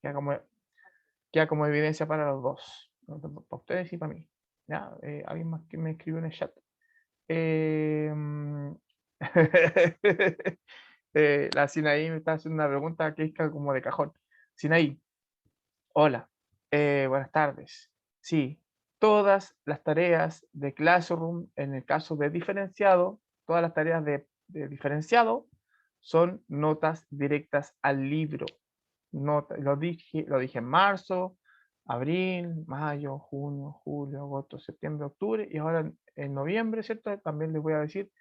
queda como evidencia para los dos, ¿no? Para ustedes y para mí. ¿Ya? Alguien más que me escribió en el chat. Em, la Sinaí me está haciendo una pregunta que es como de cajón. Sinaí, hola, buenas tardes. Sí, todas las tareas de Classroom, en el caso de diferenciado, todas las tareas de diferenciado son notas directas al libro. Lo dije en marzo, abril, mayo, junio, julio, agosto, septiembre, octubre, y ahora en noviembre, ¿cierto? También les voy a decir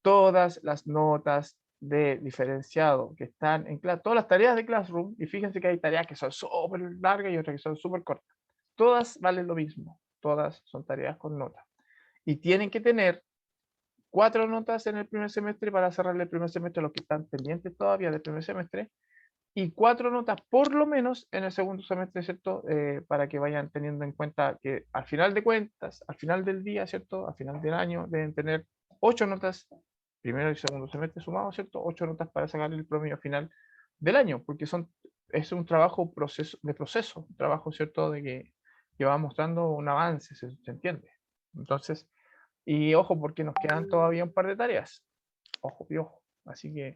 todas las notas de diferenciado que están en clase, todas las tareas de Classroom, y fíjense que hay tareas que son súper largas y otras que son súper cortas. Todas valen lo mismo, todas son tareas con notas. Y tienen que tener 4 notas en el primer semestre para cerrar el primer semestre, los que están pendientes todavía del primer semestre, y 4 notas por lo menos en el segundo semestre, ¿cierto? Para que vayan teniendo en cuenta que al final de cuentas, al final del día, ¿cierto? Al final del año deben tener 8 notas, primero y segundo semestre sumados, ¿cierto? 8 notas para sacar el promedio final del año, porque es un trabajo de proceso, un trabajo, ¿cierto? Que va mostrando un avance, ¿se entiende? Entonces, y ojo, porque nos quedan todavía un par de tareas. Ojo, y ojo. Así que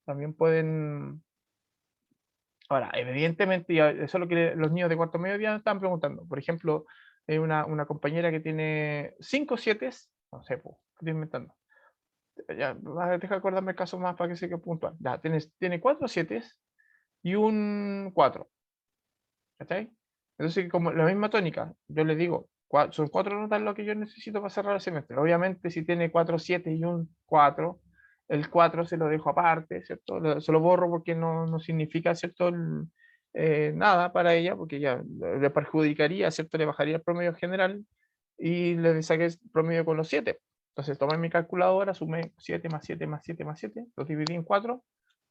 también pueden. Ahora, evidentemente, eso es lo que los niños de cuarto medio ya están preguntando. Por ejemplo, hay una compañera que tiene 5 7, no sé, pues, estoy inventando. Ya, deja acordarme el caso más para que se quede puntual. Ya, tiene 4 7 y un 4. ¿Cachai? Entonces, como la misma tónica, yo le digo, son 4 notas lo que yo necesito para cerrar el semestre. Obviamente, si tiene 4 7 y un 4, el 4 se lo dejo aparte, ¿cierto? Se lo borro porque no significa, ¿cierto? Nada para ella, porque ya le perjudicaría, ¿cierto? Le bajaría el promedio general y le saqué el promedio con los 7. Entonces, tomé mi calculadora, sumé 7 más 7 más 7 más 7, lo dividí en 4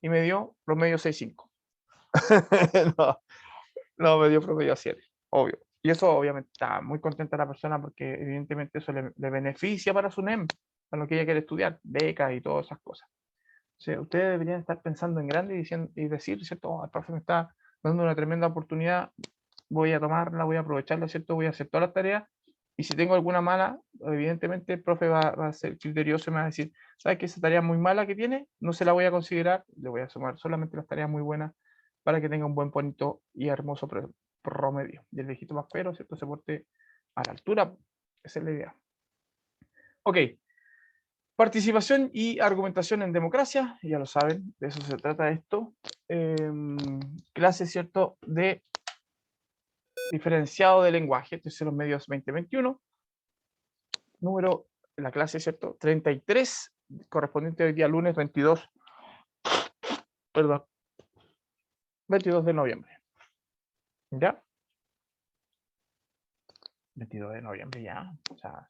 y me dio promedio 6,5. No, no, me dio promedio 7, obvio. Y eso obviamente está muy contenta la persona porque evidentemente eso le beneficia para su NEM, para lo que ella quiere estudiar, becas y todas esas cosas. O sea, ustedes deberían estar pensando en grande y decir, ¿cierto? Oh, el profe me está dando una tremenda oportunidad, voy a tomarla, voy a aprovecharla, ¿cierto? Voy a hacer todas las tareas y si tengo alguna mala, evidentemente el profe va a ser criterioso y me va a decir, ¿sabes que esa tarea muy mala que tiene? No se la voy a considerar, le voy a sumar solamente las tareas muy buenas para que tenga un buen, bonito y hermoso promedio. Y el viejito más pero, ¿cierto? Se porte a la altura. Esa es la idea. Ok. Participación y argumentación en democracia, ya lo saben, de eso se trata esto. Clase, ¿cierto?, de diferenciado de lenguaje, terceros medios 2021, número, la clase, ¿cierto?, 33, correspondiente hoy día lunes 22, perdón, 22 de noviembre. ¿Ya? 22 de noviembre ya, o sea,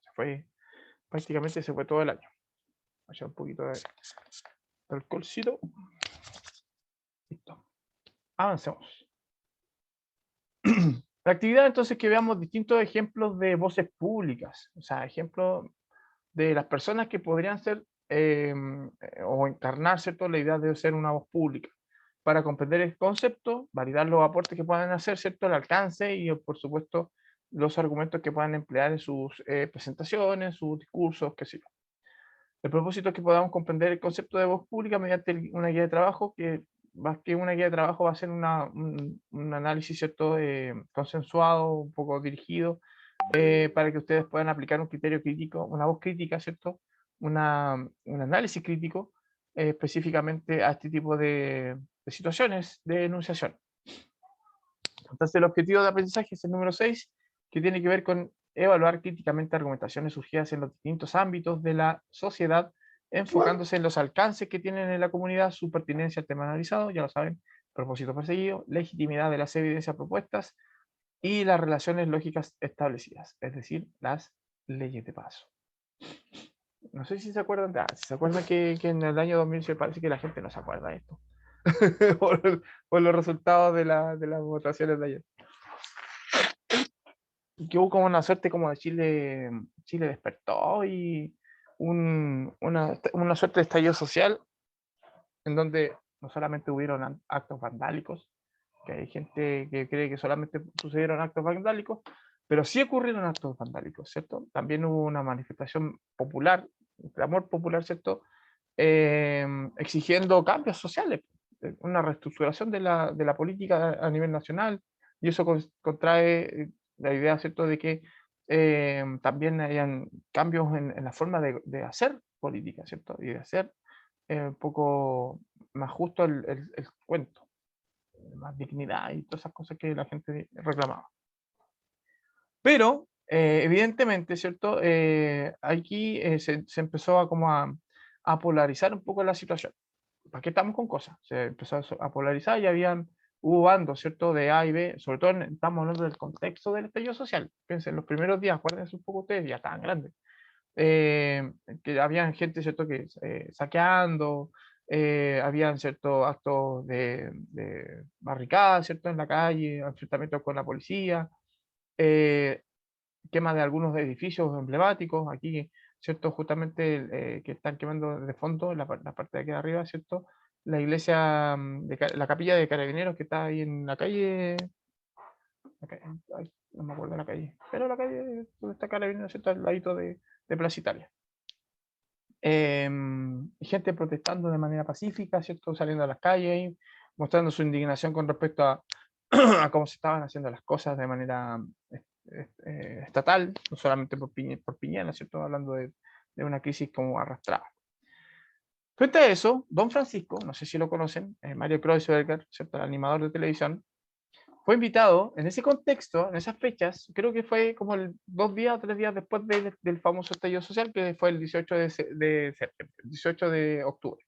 prácticamente se fue todo el año. Voy a echar un poquito de alcoholcito. Listo. Avancemos. La actividad entonces que veamos distintos ejemplos de voces públicas, o sea, ejemplos de las personas que podrían ser o encarnar, ¿cierto?, la idea de ser una voz pública, para comprender el concepto, validar los aportes que puedan hacer, ¿cierto?, el alcance y, por supuesto, los argumentos que puedan emplear en sus presentaciones, sus discursos, qué sé yo. El propósito es que podamos comprender el concepto de voz pública mediante una guía de trabajo que, más que una guía de trabajo, va a ser un análisis, ¿cierto?, consensuado, un poco dirigido, para que ustedes puedan aplicar un criterio crítico, una voz crítica, ¿cierto? Un análisis crítico específicamente a este tipo de situaciones de enunciación. Entonces, el objetivo de aprendizaje es el número 6, que tiene que ver con evaluar críticamente argumentaciones surgidas en los distintos ámbitos de la sociedad, enfocándose en los alcances que tienen en la comunidad, su pertinencia al tema analizado, ya lo saben, propósito perseguido, legitimidad de las evidencias propuestas y las relaciones lógicas establecidas, es decir, las leyes de paso. No sé si se acuerdan, si se acuerdan que en el año 2000 parece que la gente no se acuerda de esto, por los resultados de las votaciones de ayer. Que hubo como una suerte como de Chile despertó y una suerte de estallido social en donde no solamente hubieron actos vandálicos, que hay gente que cree que solamente sucedieron actos vandálicos, pero sí ocurrieron actos vandálicos, ¿cierto? También hubo una manifestación popular, un clamor popular, ¿cierto? Exigiendo cambios sociales, una reestructuración de la política a nivel nacional, y eso contrae la idea, ¿cierto?, de que también hayan cambios en la forma de hacer política, ¿cierto? Y de hacer un poco más justo el cuento, más dignidad y todas esas cosas que la gente reclamaba. Pero, evidentemente, ¿cierto? Aquí se empezó a polarizar un poco la situación. ¿Para qué estamos con cosas? Se empezó a polarizar y hubo bandos, ¿cierto? De A y B, sobre todo estamos hablando del contexto del estallido social. Piensen, los primeros días, acuérdense un poco ustedes, ya estaban grandes. Que habían gente, ¿cierto? Que saqueando, habían ciertos actos de barricadas, ¿cierto? En la calle, enfrentamientos con la policía. eh, Quema de algunos edificios emblemáticos, aquí, ¿cierto? Justamente que están quemando de fondo, la parte de aquí de arriba, ¿cierto? La iglesia, la capilla de Carabineros que está ahí en la calle, ay, no me acuerdo la calle, pero la calle donde está Carabineros, ¿cierto? Al ladito de Plaza Italia. Gente protestando de manera pacífica, ¿cierto? Saliendo a las calles, mostrando su indignación con respecto a, a cómo se estaban haciendo las cosas de manera estatal, no solamente por Piñera, ¿cierto? Hablando de una crisis como arrastrada. Frente a eso, Don Francisco, no sé si lo conocen, Mario Kreuzberger, ¿cierto? El animador de televisión, fue invitado en ese contexto, en esas fechas, creo que fue como 2 días o 3 días después del famoso estallido social, que fue el 18 de septiembre, el 18 de octubre.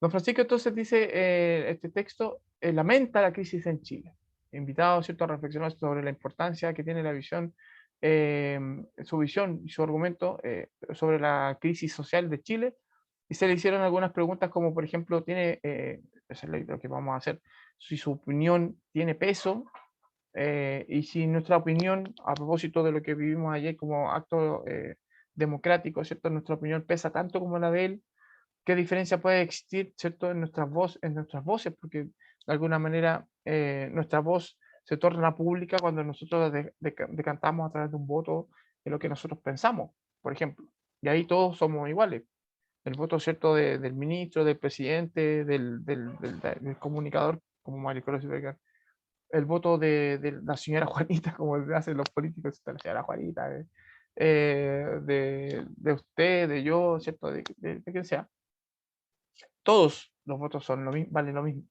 Don Francisco entonces dice, este texto lamenta la crisis en Chile, invitado, ¿cierto?, a reflexionar sobre la importancia que tiene la visión, su visión y su argumento sobre la crisis social de Chile, y se le hicieron algunas preguntas como, por ejemplo, eso es lo que vamos a hacer, si su opinión tiene peso, y si nuestra opinión, a propósito de lo que vivimos ayer como acto democrático, ¿cierto?, nuestra opinión pesa tanto como la de él, qué diferencia puede existir, ¿cierto?, en nuestras voces, porque de alguna manera nuestra voz se torna pública cuando nosotros decantamos a través de un voto de lo que nosotros pensamos, por ejemplo. Y ahí todos somos iguales. El voto, ¿cierto?, del ministro, del presidente, del comunicador, como Mario Kreuzberger, el voto de la señora Juanita, como hacen los políticos, la señora Juanita, de usted, de yo, ¿cierto?, de quien sea. Todos los votos son valen lo mismo.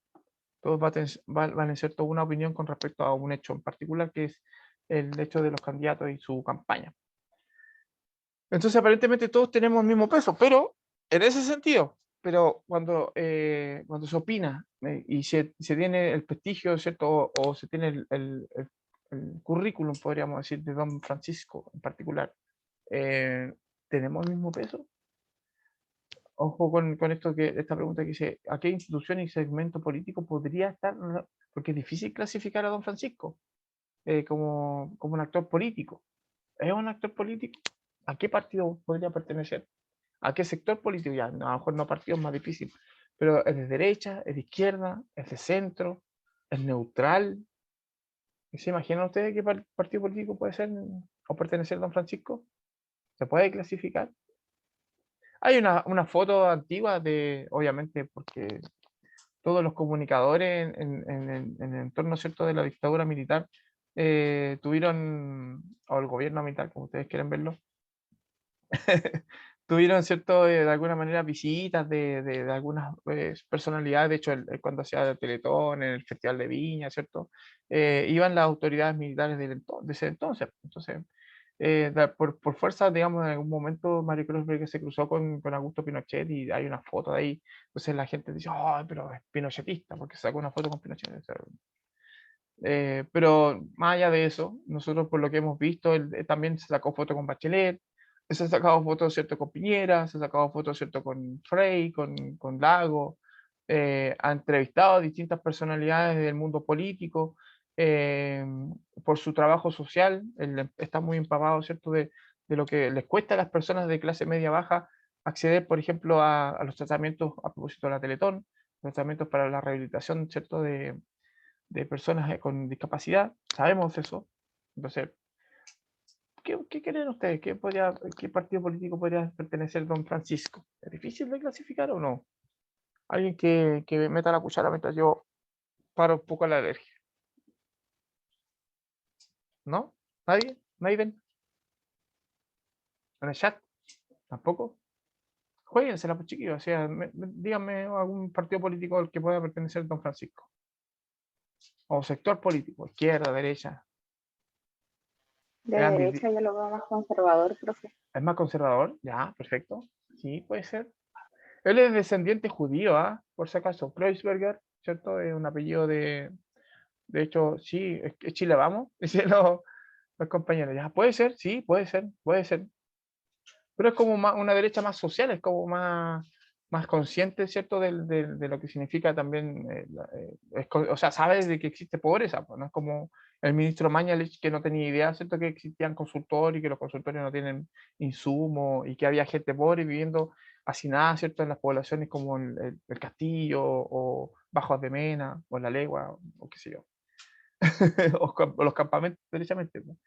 Todos valen, ¿cierto?, una opinión con respecto a un hecho en particular, que es el hecho de los candidatos y su campaña. Entonces, aparentemente todos tenemos el mismo peso, pero en ese sentido, pero cuando se opina y se tiene el prestigio, ¿cierto? O se tiene el currículum, podríamos decir, de don Francisco en particular, eh, ¿tenemos el mismo peso? Ojo con esta pregunta que dice, ¿a qué institución y segmento político podría estar? Porque es difícil clasificar a don Francisco como un actor político. ¿Es un actor político? ¿A qué partido podría pertenecer? ¿A qué sector político? Ya, a lo mejor no partido es más difícil, pero es de derecha, es de izquierda, es de centro, es neutral. ¿Se imaginan ustedes qué partido político puede ser o pertenecer don Francisco? ¿Se puede clasificar? Hay una foto antigua obviamente, porque todos los comunicadores en el entorno, ¿cierto?, de la dictadura militar tuvieron, o el gobierno militar, como ustedes quieren verlo, tuvieron, ¿cierto?, de alguna manera visitas de algunas personalidades. De hecho, cuando hacía el Teletón, en el Festival de Viña, ¿cierto?, iban las autoridades militares de ese entonces. Entonces, por fuerza, digamos, en algún momento Mario Kreuzberger se cruzó con Augusto Pinochet y hay una foto de ahí. Entonces la gente dice, oh, pero es pinochetista, porque sacó una foto con Pinochet. O sea, pero más allá de eso, nosotros por lo que hemos visto, él también se sacó foto con Bachelet, se ha sacado fotos, ¿cierto?, con Piñera, se ha sacado fotos, ¿cierto?, con Frei, con Lago, ha entrevistado a distintas personalidades del mundo político eh, por su trabajo social. Él está muy empapado, ¿cierto?, de lo que les cuesta a las personas de clase media baja acceder, por ejemplo, a los tratamientos a propósito de la Teletón, tratamientos para la rehabilitación, ¿cierto?, de personas con discapacidad, sabemos eso. Entonces, ¿qué creen ustedes? ¿Qué partido político podría pertenecer don Francisco? ¿Es difícil de clasificar o no? Alguien que meta la cuchara mientras yo paro un poco la alergia. ¿No? ¿Nadie? ¿Nadie? ¿En el chat? ¿Tampoco? Jueguensela, pues chiquillos. O sea, díganme algún partido político al que pueda pertenecer don Francisco. O sector político, izquierda, derecha. De derecha yo lo veo más conservador, profe. ¿Es más conservador? Ya, perfecto. Sí, puede ser. Él es descendiente judío, ¿ah? Por si acaso. Kreuzberger, ¿cierto? Es un apellido de hecho, sí, es Chile, vamos. Dicen los compañeros. Ya, puede ser, sí, puede ser, puede ser. Pero es como una derecha más social, es como más consciente, ¿cierto? De lo que significa también, o sea, sabe de que existe pobreza, pues no es como el ministro Mañalich que no tenía idea, ¿cierto? Que existían consultorios y que los consultorios no tienen insumos y que había gente pobre viviendo hacinada, ¿cierto? En las poblaciones como el Castillo o Bajos de Mena o La Legua o qué sé yo. O los campamentos, derechamente, pues.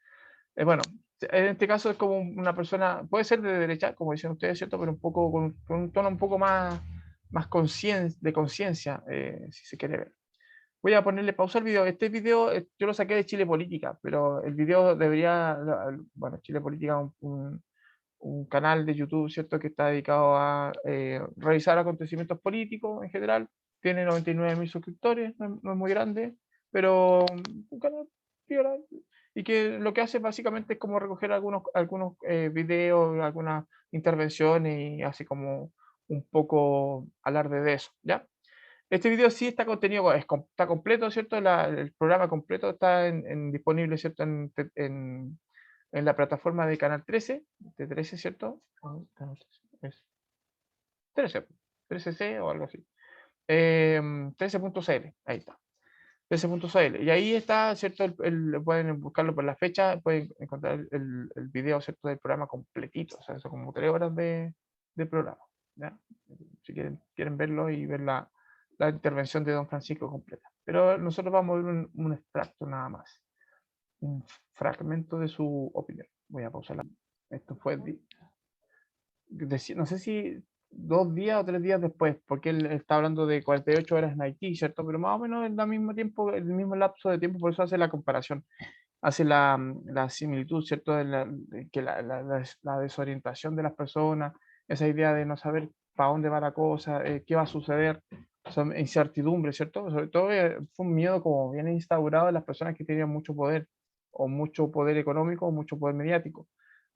Bueno, en este caso es como una persona, puede ser de derecha, como dicen ustedes, ¿cierto? Pero un poco con un tono un poco más de conciencia, si se quiere ver. Voy a ponerle pausa al video. Este video yo lo saqué de Chile Política, pero el video debería, bueno, Chile Política es un canal de YouTube, ¿cierto? Que está dedicado a revisar acontecimientos políticos en general. Tiene 99.000 suscriptores, no es muy grande, pero un canal piola, y que lo que hace básicamente es como recoger algunos videos, algunas intervenciones y hace como un poco alarde de eso, ¿ya? Este video sí está contenido, está completo, ¿cierto? El programa completo está disponible, ¿cierto? En la plataforma de Canal 13, de 13, ¿cierto? Canal 13, es 13, 13C o algo así. 13.cl, ahí está. 13.cl. Y ahí está, ¿cierto? Pueden buscarlo por la fecha, pueden encontrar el video, ¿cierto? Del programa completito, o sea, son como 3 horas de programa, ¿ya? Si quieren verlo y ver la intervención de don Francisco completa. Pero nosotros vamos a ver un extracto nada más, un fragmento de su opinión. Voy a pausar. Esto fue, no sé si 2 días o 3 días después, porque él está hablando de 48 horas en Haití, ¿cierto? Pero más o menos en el mismo tiempo, el mismo lapso de tiempo, por eso hace la comparación, hace la similitud, ¿cierto? De que la desorientación de las personas, esa idea de no saber para dónde va la cosa, qué va a suceder, son incertidumbres, ¿cierto? Sobre todo fue un miedo como bien instaurado en las personas que tenían mucho poder, o mucho poder económico, o mucho poder mediático,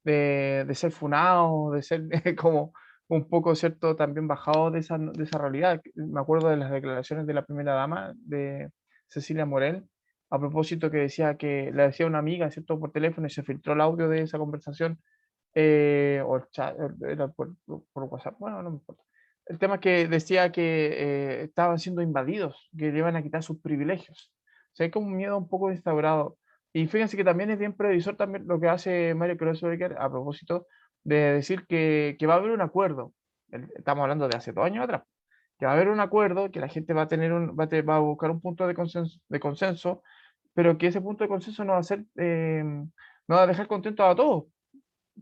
de ser funado, de ser como un poco, ¿cierto?, también bajado de esa realidad. Me acuerdo de las declaraciones de la primera dama, de Cecilia Morel, a propósito que decía que le decía a una amiga, ¿cierto?, por teléfono y se filtró el audio de esa conversación, o el chat, era por WhatsApp, bueno, no me importa. El tema es que decía que estaban siendo invadidos, que le iban a quitar sus privilegios. O sea, hay como un miedo un poco instaurado. Y fíjense que también es bien previsor también lo que hace Mario Kreuzberger a propósito de decir que va a haber un acuerdo. Estamos hablando de hace 2 años atrás. Que va a haber un acuerdo, que la gente va a tener va a buscar un punto de consenso, pero que ese punto de consenso no va a ser, no va a dejar contentos a todos,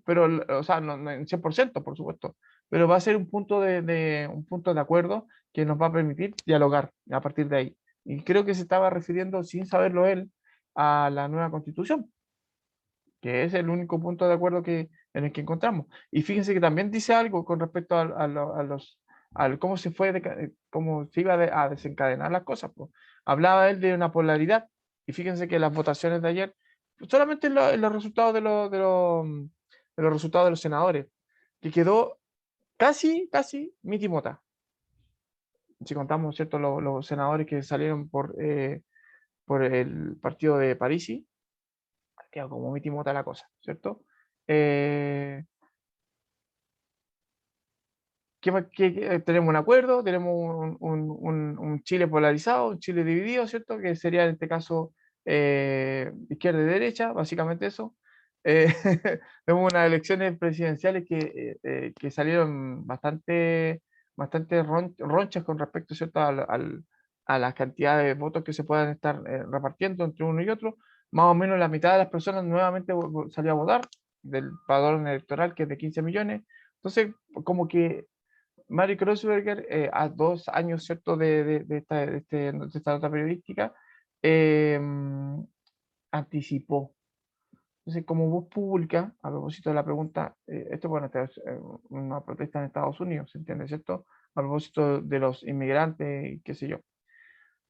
pero, o sea, no en 100%, por supuesto, pero va a ser un punto de acuerdo que nos va a permitir dialogar a partir de ahí. Y creo que se estaba refiriendo, sin saberlo él, a la nueva constitución, que es el único punto de acuerdo en el que encontramos. Y fíjense que también dice algo con respecto al cómo cómo se iba a desencadenar las cosas, pues. Hablaba él de una polaridad, y fíjense que las votaciones de ayer, solamente en los resultados de los resultados de los senadores, que quedó casi Miti Mota. Si contamos, ¿cierto?, los senadores que salieron por el partido de Parisi, quedó como Miti Mota la cosa, ¿cierto? Eh, tenemos un acuerdo, tenemos un Chile polarizado, un Chile dividido, ¿cierto? Que sería en este caso izquierda y derecha, básicamente eso. Eh, Tenemos unas elecciones presidenciales que salieron bastante ronchas con respecto, ¿cierto?, a la cantidad de votos que se puedan estar repartiendo entre uno y otro, más o menos la mitad de las personas nuevamente salió a votar del padrón electoral, que es de 15 millones. Entonces, como que Mary Kreuzberger, a 2 años, ¿cierto?, de esta nota periodística, anticipó. Entonces, como voz pública, a propósito de la pregunta, esto, bueno, esta es una protesta en Estados Unidos, ¿se entiende, cierto? A propósito de los inmigrantes y qué sé yo.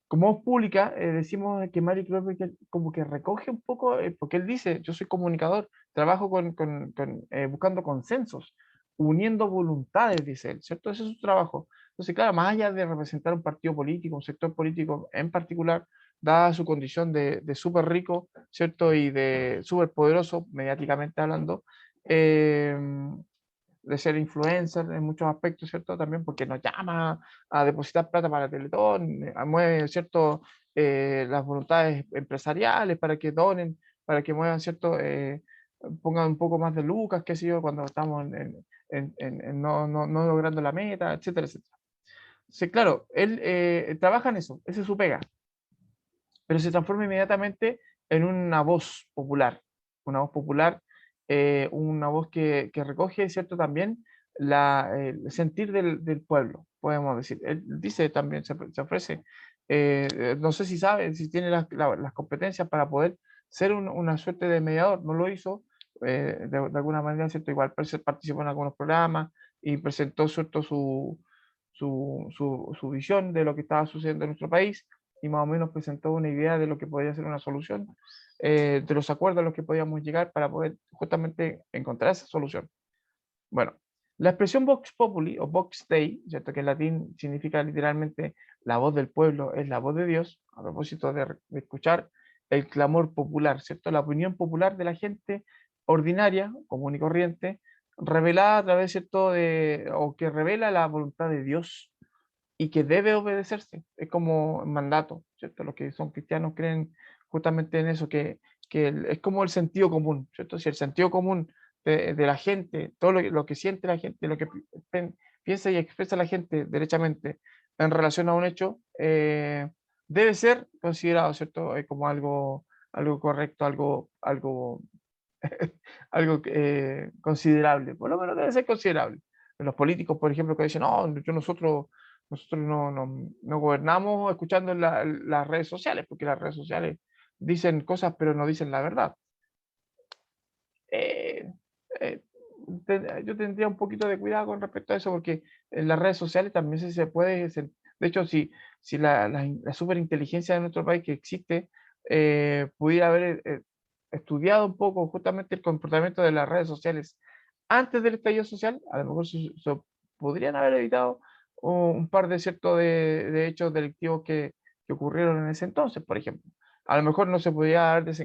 Como voz pública, decimos que Mary Klobuchar como que recoge un poco, porque él dice, yo soy comunicador, trabajo buscando consensos, uniendo voluntades, dice él, ¿cierto? Ese es su trabajo. Entonces, claro, más allá de representar un partido político, un sector político en particular, dada su condición de súper rico, ¿cierto? Y de súper poderoso, mediáticamente hablando, eh, de ser influencer en muchos aspectos, ¿cierto? También porque nos llama a depositar plata para Teletón, mueve, ¿cierto? Las voluntades empresariales para que donen, para que muevan, ¿cierto? Pongan un poco más de lucas, qué sé yo, cuando estamos en no logrando la meta, etcétera, etcétera. Sí, claro, él trabaja en eso, esa es su pega, pero se transforma inmediatamente en una voz popular, una voz que recoge, ¿cierto? También el sentir del pueblo, podemos decir. Él dice también, se ofrece, no sé si sabe, si tiene las competencias para poder ser una suerte de mediador, no lo hizo, de alguna manera, ¿cierto? Igual participó en algunos programas y presentó, ¿cierto? Su visión de lo que estaba sucediendo en nuestro país y más o menos presentó una idea de lo que podría ser una solución, de los acuerdos a los que podíamos llegar para poder justamente encontrar esa solución. Bueno, la expresión Vox Populi o Vox Dei, ¿cierto?, que en latín significa literalmente la voz del pueblo, es la voz de Dios, a propósito de escuchar el clamor popular, ¿cierto?, la opinión popular de la gente ordinaria, común y corriente, revelada a través, ¿cierto?, o que revela la voluntad de Dios y que debe obedecerse. Es como un mandato, ¿cierto? Los que son cristianos creen justamente en eso, que es como el sentido común, ¿cierto? Si el sentido común de la gente, todo lo que siente la gente, lo que piensa y expresa la gente derechamente en relación a un hecho, debe ser considerado, ¿cierto? Como algo correcto, algo, algo considerable, por lo menos debe ser considerable. Los políticos, por ejemplo, que dicen, no, nosotros no gobernamos escuchando las redes sociales, porque las redes sociales dicen cosas pero no dicen la verdad. Eh, eh, yo tendría un poquito de cuidado con respecto a eso, porque en las redes sociales también se puede, de hecho, si la superinteligencia de nuestro país que existe pudiera haber estudiado un poco justamente el comportamiento de las redes sociales antes del estallido social, a lo mejor podrían haber evitado un par de ciertos de hechos delictivos que ocurrieron en ese entonces, por ejemplo. A lo mejor no se podía haber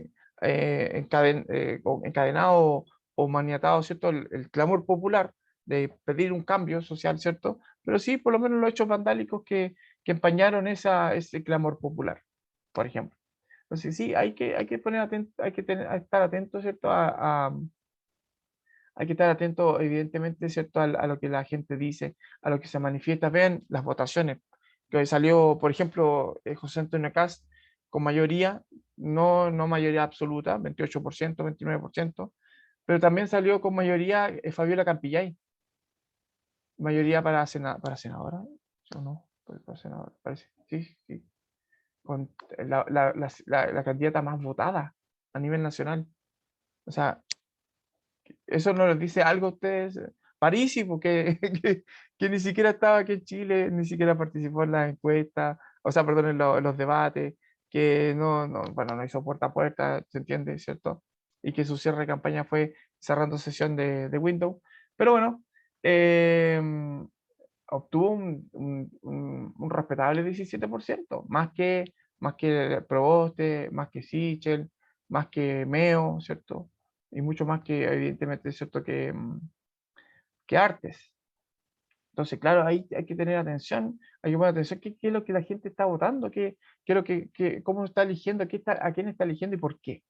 encadenado o maniatado, ¿cierto? El clamor popular de pedir un cambio social, ¿cierto? Pero sí, por lo menos los hechos vandálicos que empañaron ese clamor popular, por ejemplo. Entonces sí, hay que poner atento, hay estar atento, ¿cierto? Hay que estar atento, evidentemente, ¿cierto? A lo que la gente dice, a lo que se manifiesta. Vean las votaciones, que hoy salió, por ejemplo, José Antonio Cast con mayoría, no mayoría absoluta, 28%, 29%, pero también salió con mayoría Fabiola Campillay, mayoría para senadora, ¿o no? Para senadora, parece, sí, sí, con la candidata más votada a nivel nacional. O sea, eso no les dice algo a ustedes. Parisi, porque que ni siquiera estaba aquí en Chile, ni siquiera participó en las encuestas, o sea, perdón, en los debates, que bueno, no hizo puerta a puerta, se entiende, ¿cierto? Y que su cierre de campaña fue cerrando sesión de Windows. Pero bueno, eh, obtuvo un respetable 17%, más que Proboste, más que Sichel, más que Meo, ¿cierto? Y mucho más que, evidentemente, ¿cierto? Que Artes. Entonces, claro, ahí hay que tener atención, hay que poner atención qué es lo que la gente está votando, qué es lo cómo está eligiendo, a quién está eligiendo y por qué.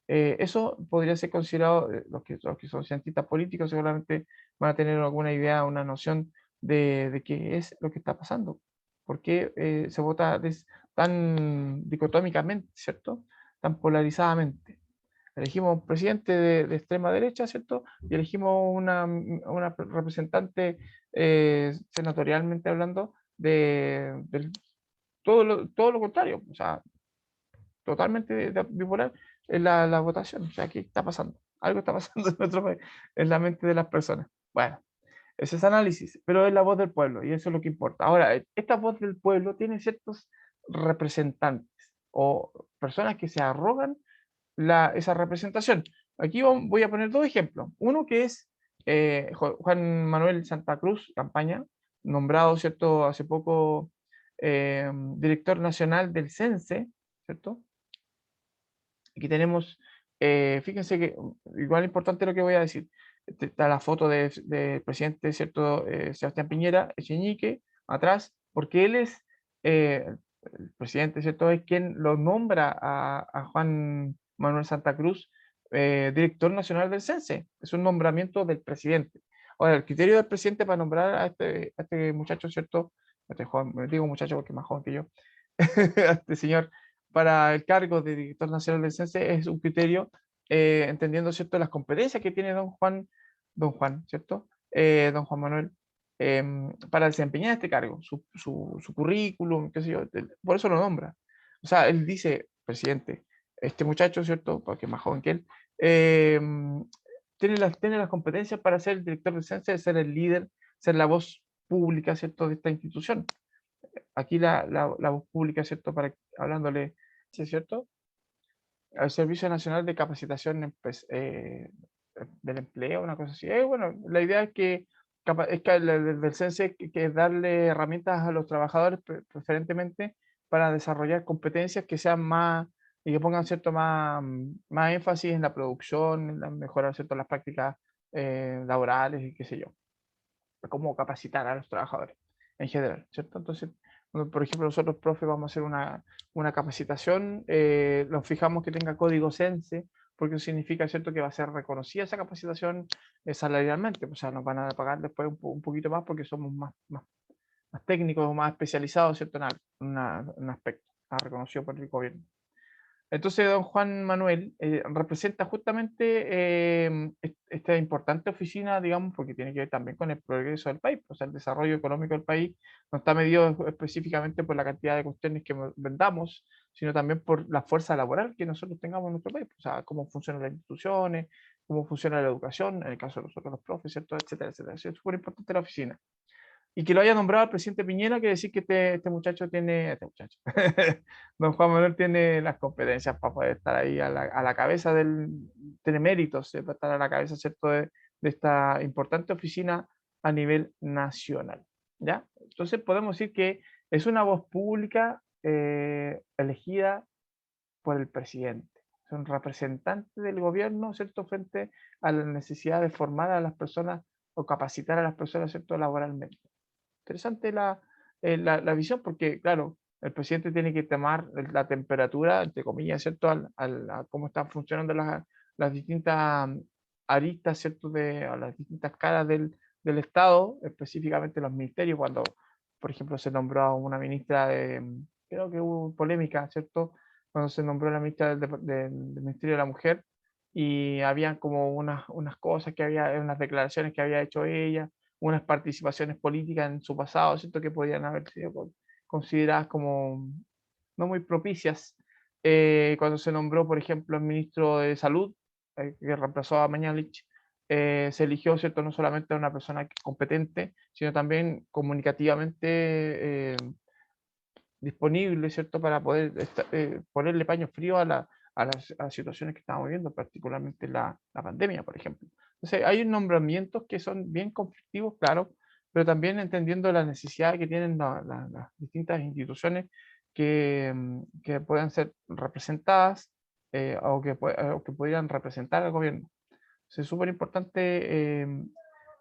Eso podría ser considerado, los que son cientistas políticos seguramente van a tener alguna idea, una noción de qué es lo que está pasando. ¿Por qué se vota tan dicotómicamente, ¿cierto? Tan polarizadamente? Elegimos un presidente de extrema derecha, ¿cierto? Y elegimos una representante, senatorialmente hablando, todo lo contrario, o sea, totalmente bipolar en la votación. O sea, ¿qué está pasando? Algo está pasando en nuestro país, en la mente de las personas. Bueno, ese es análisis, pero es la voz del pueblo y eso es lo que importa. Ahora, esta voz del pueblo tiene ciertos representantes o personas que se arrogan esa representación. Aquí voy a poner dos ejemplos. Uno que es Juan Manuel Santa Cruz, campaña, nombrado, ¿cierto?, hace poco director nacional del CENSE, ¿cierto? Aquí tenemos, fíjense que igual importante lo que voy a decir. Está la foto del presidente, ¿cierto? Sebastián Piñera, Echeñique, atrás, porque él es, el presidente, ¿cierto? Es quien lo nombra a Juan Manuel Santa Cruz, director nacional del CENSE. Es un nombramiento del presidente. Ahora, el criterio del presidente para nombrar a este muchacho, ¿cierto? A este joven, digo muchacho porque es más joven que yo, a este señor para el cargo de director nacional del CENSE es un criterio, entendiendo, ¿cierto?, las competencias que tiene don Juan, ¿cierto? Don Juan Manuel, para desempeñar este cargo, su currículum, qué sé yo, por eso lo nombra. O sea, él dice, presidente, este muchacho, ¿cierto?, porque es más joven que él, tiene las competencias para ser el director del CENSE, ser el líder, ser la voz pública, ¿cierto?, de esta institución. Aquí la voz pública, ¿cierto?, hablándole, ¿sí es cierto?, al Servicio Nacional de Capacitación del Empleo, una cosa así. Bueno, la idea es que del CENSE que es darle herramientas a los trabajadores preferentemente para desarrollar competencias que sean más y que pongan cierto más énfasis en la producción, en la mejorar cierto las prácticas laborales y qué sé yo, cómo capacitar a los trabajadores en general, ¿cierto? Entonces, por ejemplo, nosotros, profe, vamos a hacer una capacitación, nos fijamos que tenga código CENSE, porque eso significa, ¿cierto?, que va a ser reconocida esa capacitación salarialmente, o sea, nos van a pagar después un poquito más porque somos más técnicos o más especializados, ¿cierto?, en un aspecto, está reconocido por el gobierno. Entonces, don Juan Manuel representa justamente esta importante oficina, digamos, porque tiene que ver también con el progreso del país, o sea, el desarrollo económico del país no está medido específicamente por la cantidad de cuestiones que vendamos, sino también por la fuerza laboral que nosotros tengamos en nuestro país, o sea, cómo funcionan las instituciones, cómo funciona la educación, en el caso de nosotros los profes, ¿cierto?, etcétera, etcétera. Es súper importante la oficina. Y que lo haya nombrado el presidente Piñera quiere decir que este muchacho don Juan Manuel tiene las competencias para poder estar ahí a la cabeza tiene méritos, para estar a la cabeza, ¿cierto?, de esta importante oficina a nivel nacional, ¿ya? Entonces podemos decir que es una voz pública elegida por el presidente. Son representantes del gobierno, ¿cierto?, frente a la necesidad de formar a las personas o capacitar a las personas, ¿cierto?, laboralmente. Interesante la visión porque, claro, el presidente tiene que tomar la temperatura, entre comillas, ¿cierto?, a cómo están funcionando las distintas aristas, ¿cierto?, a las distintas caras del Estado, específicamente los ministerios, cuando, por ejemplo, se nombró a una ministra creo que hubo polémica, ¿cierto?, cuando se nombró la ministra del Ministerio de la Mujer y habían como unas cosas unas declaraciones que había hecho ella, unas participaciones políticas en su pasado, ¿cierto?, que podían haber sido consideradas como no muy propicias. Cuando se nombró, por ejemplo, el ministro de Salud, que reemplazó a Mañalich, se eligió, ¿cierto?, no solamente a una persona competente, sino también comunicativamente disponible, ¿cierto?, para poder ponerle paño frío a las situaciones que estamos viviendo, particularmente la pandemia, por ejemplo. Entonces, hay nombramientos que son bien conflictivos, claro, pero también entendiendo la necesidad que tienen las distintas instituciones que puedan ser representadas o que pudieran representar al gobierno. Es súper importante en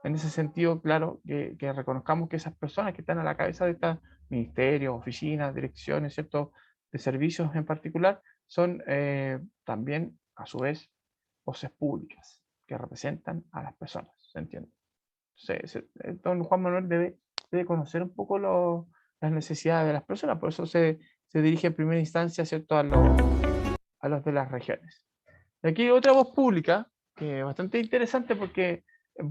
ese sentido, claro, que reconozcamos que esas personas que están a la cabeza de estos ministerios, oficinas, direcciones, ¿cierto?, de servicios en particular, son también, a su vez, voces públicas que representan a las personas, ¿se entiende? Entonces, don Juan Manuel debe conocer un poco las necesidades de las personas, por eso se dirige en primera instancia, ¿cierto?, a los de las regiones. Y aquí otra voz pública, que es bastante interesante porque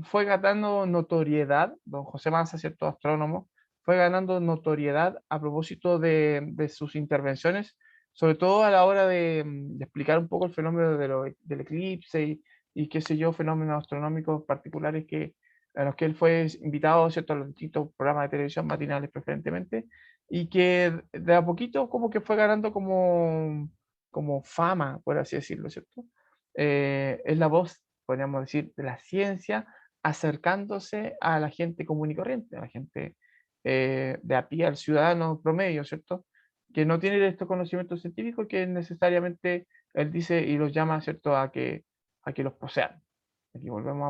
fue ganando notoriedad, don José Manza, cierto astrónomo, fue ganando notoriedad a propósito de sus intervenciones, sobre todo a la hora de explicar un poco el fenómeno del eclipse y qué sé yo, fenómenos astronómicos particulares a los que él fue invitado, ¿cierto?, a los distintos programas de televisión matinales preferentemente, y que de a poquito como que fue ganando como fama, por así decirlo, ¿cierto? Es la voz, podríamos decir, de la ciencia acercándose a la gente común y corriente, a la gente de a pie, al ciudadano promedio, ¿cierto? Que no tiene estos conocimientos científicos que necesariamente él dice y los llama, ¿cierto?, a que los posean. Aquí volvemos a